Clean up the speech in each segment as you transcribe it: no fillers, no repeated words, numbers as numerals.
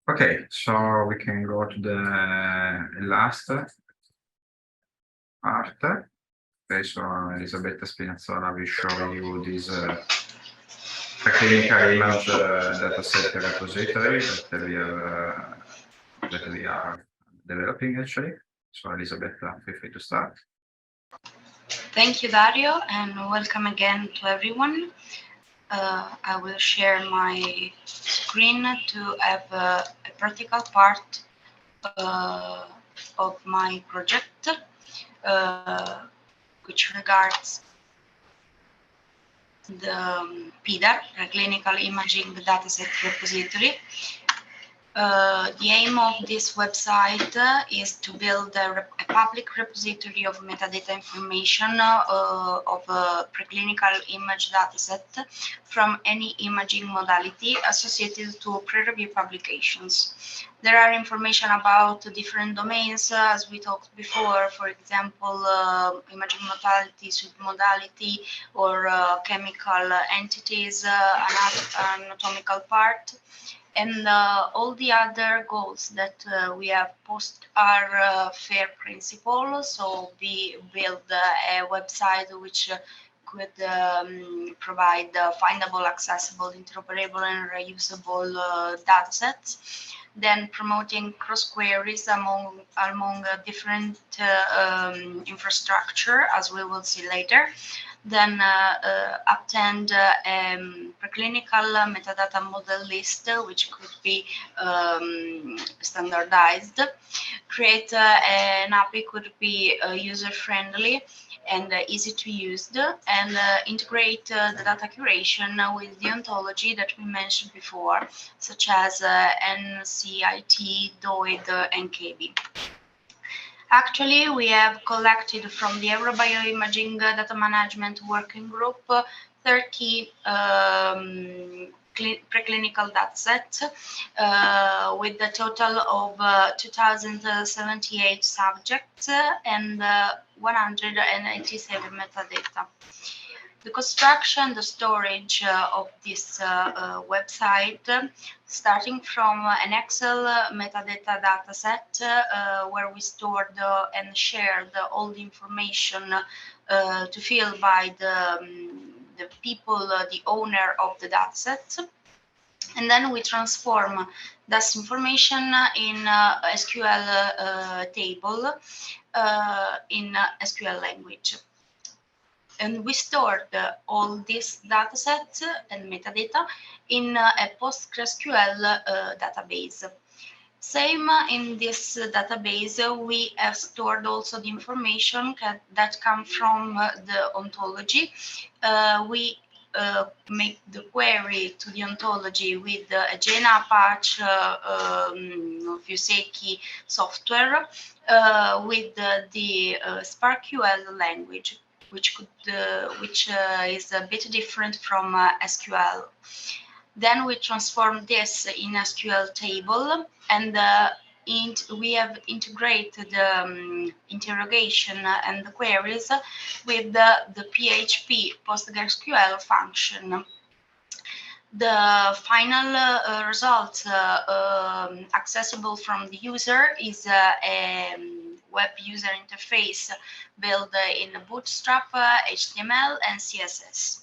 Okay, so we can go to the last part. Okay, so Elisabetta Spinazzola will show you this preclinical image dataset repository that we are developing actually. So Elisabetta, feel free to start. Thank you, Dario, and welcome again to everyone. I will share my screen to have a practical part of my project, which regards the PIDAR, Preclinical Imaging Dataset Repository. The aim of this website is to build a public repository of metadata information of a preclinical image dataset from any imaging modality associated to peer-reviewed publications. There are information about different domains, as we talked before, for example, imaging modality, submodality, or chemical entities, anatomical part. And all the other goals that we have posted are fair principle. So we build a website which could provide findable, accessible, interoperable, and reusable datasets. Then promoting cross queries among different infrastructure, as we will see later. Then obtained preclinical metadata model list, which could be standardized. Create an API could be user-friendly and easy to use, and integrate the data curation with the ontology that we mentioned before, such as NCIT, DOID, and KB. Actually, we have collected from the Euro-BioImaging data management working group 30 preclinical datasets with a total of 2,078 subjects and 187 metadata. The construction, the storage of this website, starting from an Excel metadata dataset where we stored and shared all the information to fill by the people, the owner of the dataset. And then we transform this information in SQL table in SQL language. And we stored all these datasets and metadata in a PostgreSQL database. Same in this database, we have stored also the information that come from the ontology. We make the query to the ontology with a JNA patch Fuseki software with the SparkQL language, which is a bit different from SQL. Then we transform this in SQL table, and we have integrated the interrogation and the queries with the PHP PostgreSQL function. The final result accessible from the user is a web user interface built in Bootstrap, HTML, and CSS.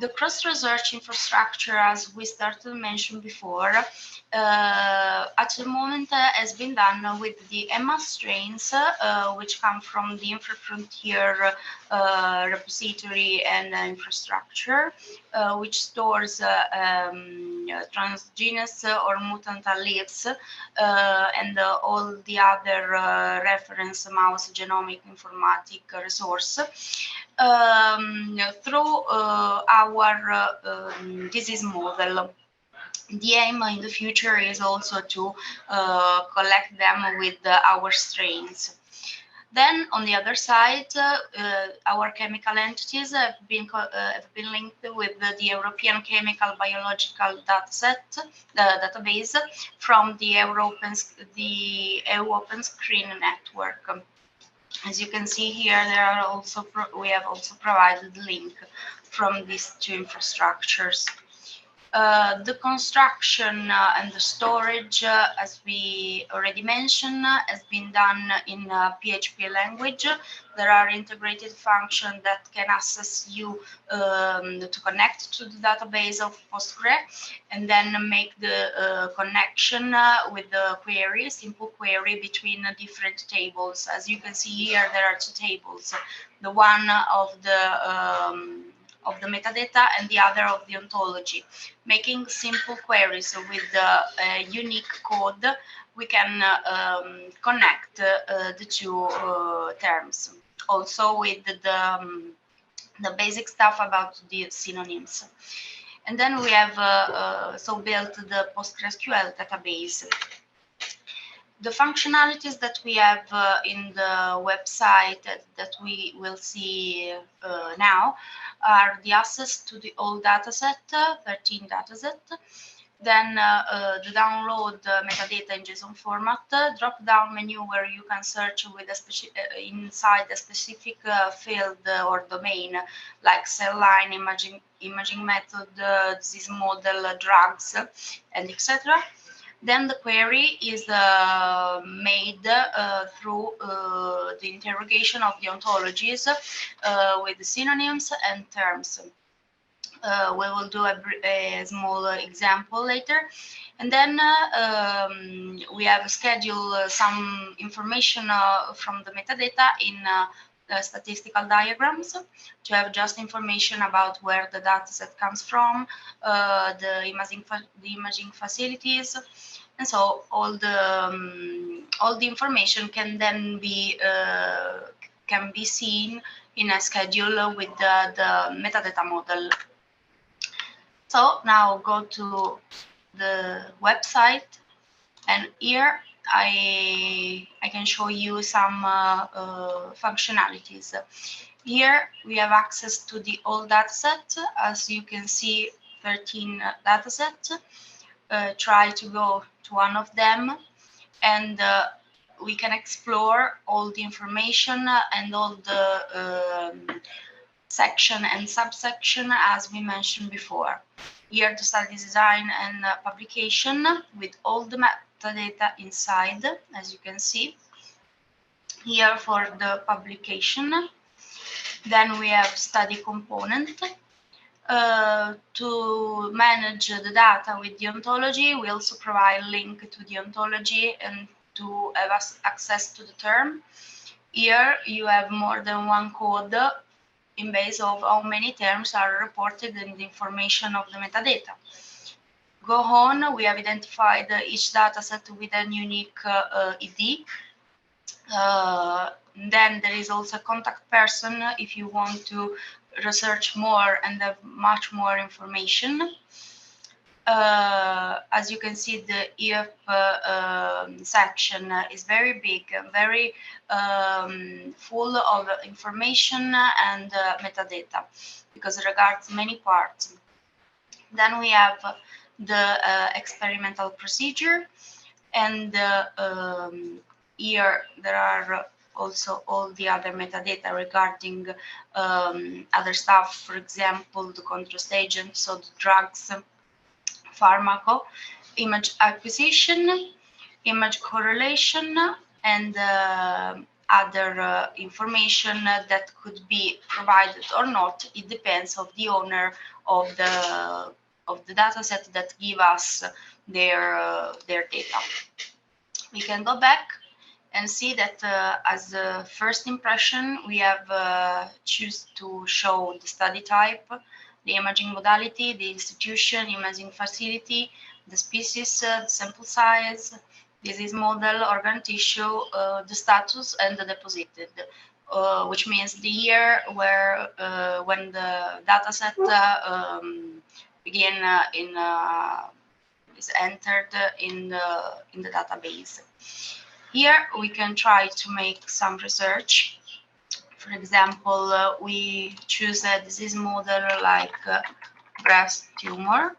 The cross-research infrastructure, as we started to mention before, at the moment has been done with the EMMA strains, which come from the InfraFrontier repository and infrastructure, which stores transgenous or mutant alleles and all the other reference mouse genomic informatic resource. Through our disease model. The aim in the future is also to collect them with our strains. Then, on the other side, our chemical entities have been linked with the European Chemical Biological database from the EU Open Screen Network. As you can see here, we have also provided the link from these two infrastructures. The construction and the storage, as we already mentioned, has been done in PHP language. There are integrated functions that can access you to connect to the database of Postgre and then make the connection with the query, simple query between different tables. As you can see here, there are two tables. The one of the metadata and the other of the ontology. Making simple queries with the unique code, we can connect the two terms. Also with the basic stuff about the synonyms. And then we have built the PostgreSQL database. The functionalities that we have in the website that we will see now are the access to the old dataset, 13 dataset, then the download metadata in JSON format, drop-down menu where you can search with inside a specific field or domain, like cell line, imaging method, disease model, drugs, and etc. Then the query is made through the interrogation of the ontologies with the synonyms and terms. We will do a small example later. And then we have scheduled some information from the metadata in statistical diagrams to have just information about where the dataset comes from, the imaging facilities, and so all the information can then be seen in a schedule with the metadata model. So now go to the website, and here I can show you some functionalities. Here we have access to the old dataset. As you can see, 13 datasets. Try to go to one of them, and we can explore all the information and all the section and subsection as we mentioned before. Here the study design and publication with all the metadata inside, as you can see. Here for the publication. Then we have study component. To manage the data with the ontology, we also provide a link to the ontology and to have access to the term. Here you have more than one code in base of how many terms are reported in the information of the metadata. Go on, we have identified each dataset with a unique ID. Then there is also a contact person if you want to research more and have much more information. As you can see, the EF section is very big, very full of information and metadata because it regards many parts. Then we have the experimental procedure, and here there are also all the other metadata regarding other stuff, for example, the contrast agent, so the drugs, pharmaco, image acquisition, image correlation, and other information that could be provided or not. It depends on the owner of the dataset that give us their data. We can go back and see that as a first impression, we have choose to show the study type, the imaging modality, the institution, imaging facility, the species, the sample size, disease model, organ tissue, the status, and the deposited, which means the year where when the dataset is entered in the database. Here we can try to make some research. For example, we choose a disease model like breast tumor.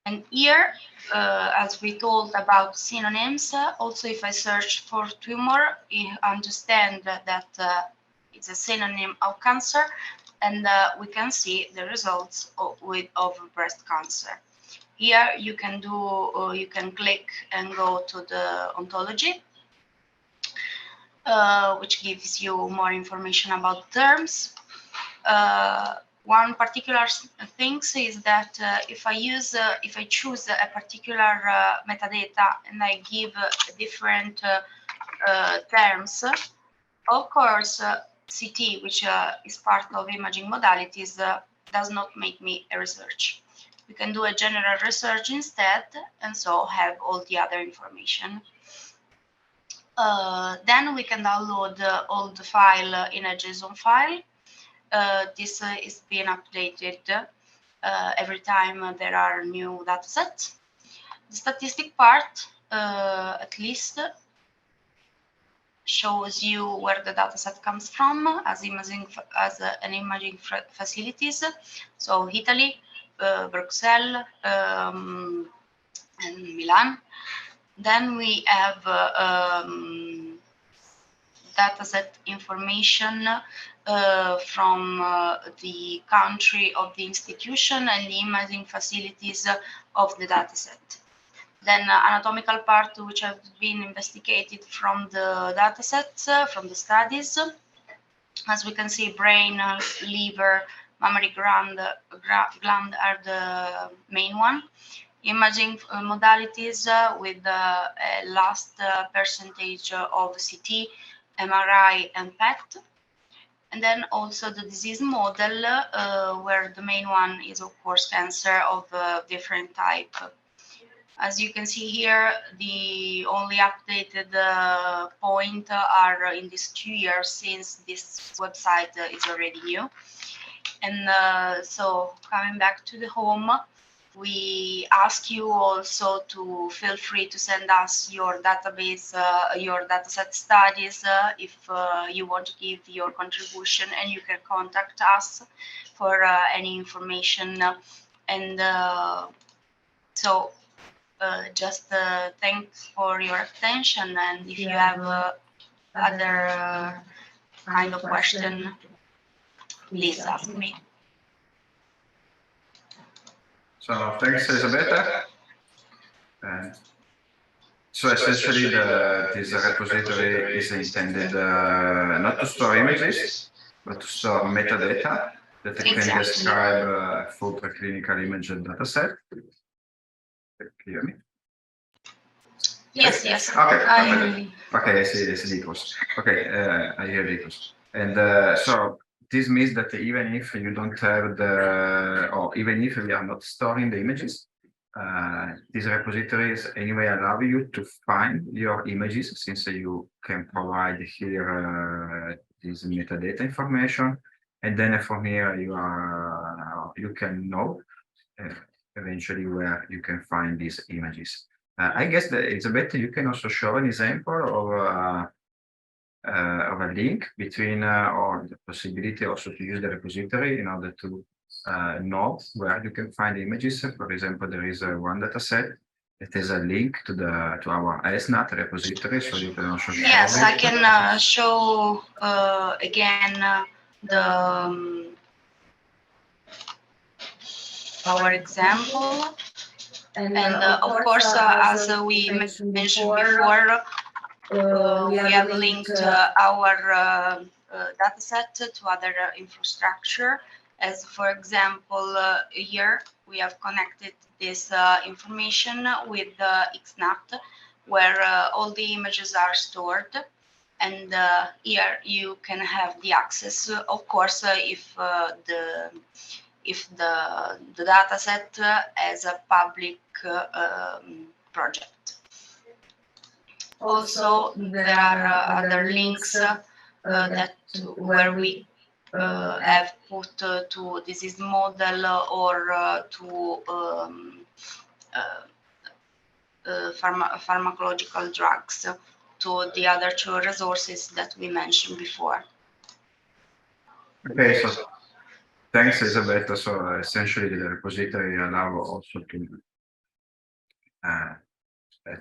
And here, as we told about synonyms, also if I search for tumor, I understand that it's a synonym of cancer. and we can see the results of breast cancer. Here you can you can click and go to the ontology, which gives you more information about terms. One particular thing is that if I choose a particular metadata and I give different terms, of course, CT, which is part of imaging modalities, does not make me a research. We can do a general research instead, and so have all the other information. Then we can download all the file in a JSON file. This is being updated every time there are new datasets. The statistic part, at least, shows you where the dataset comes from as an imaging facilities. So Italy, Brussels, and Milan. Then we have dataset information from the country of the institution and the imaging facilities of the dataset. Then anatomical part, which have been investigated from the datasets, from the studies. As we can see, brain, liver, mammary gland are the main one. Imaging modalities with the last percentage of CT, MRI, and PET. And then also the disease model, where the main one is, of course, cancer of different type. As you can see here, the only updated point are in these 2 years, since this website is already new. And so coming back to the home, we ask you also to feel free to send us your database, your dataset studies, if you want to give your contribution, and you can contact us for any information. And so just thanks for your attention, and if you have other kind of question, please ask me. So thanks, Elisabetta. So essentially, this repository is intended not to store images, but to store metadata that can describe a full preclinical image dataset. Can you hear me? Yes. Okay. Okay, I see Nikos. Okay, I hear Nikos. And so this means that even if you don't have or even if we are not storing the images, these repositories anyway allow you to find your images, since you can provide here this metadata information, and then from here you can know eventually where you can find these images. I guess that it's better. You can also show an example of a link between or the possibility also to use the repository in order to know where you can find images. For example, there is one data set that has a link to our SNAT repository, so you can also show Yes, it. I can show again our example. And of course, as we mentioned before, we have linked our dataset to other infrastructure. As for example, here we have connected this information with XNAT, where all the images are stored. And here you can have the access, of course, if the data set as a public project. Also, there are other links where we have put to disease model or to pharmacological drugs, to the other 2 resources that we mentioned before. Okay, so thanks, Elisabetta. So essentially, the repository allows also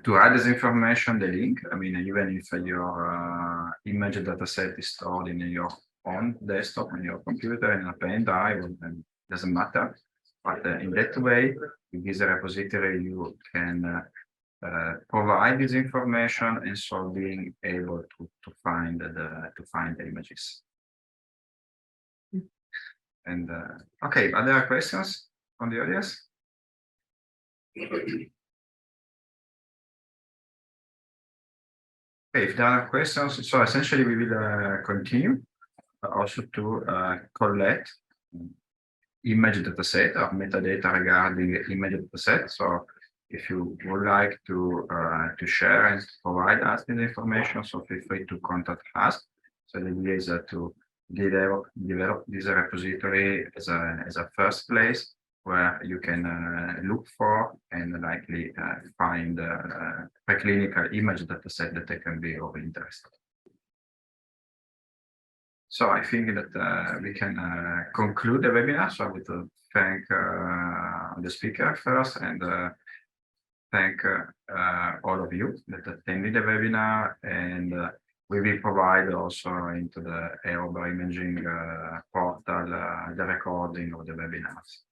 to add this information, the link. I mean, even if your image dataset is stored in your on desktop on your computer in a pen drive, and doesn't matter. But in that way, with this repository, you can provide this information and so being able to find the images. And okay, are there questions from the audience? Okay, if there are questions, so essentially we will continue also to collect image dataset or metadata regarding image dataset. So if you would like to share and provide us this information, so feel free to contact us. So the idea is to develop this repository as a first place where you can look for and likely find preclinical image dataset that can be of interest. So I think that we can conclude the webinar. So I would thank the speaker first and thank all of you that attended the webinar, and we will provide also into the Euro-BioImaging portal the recording of the webinars.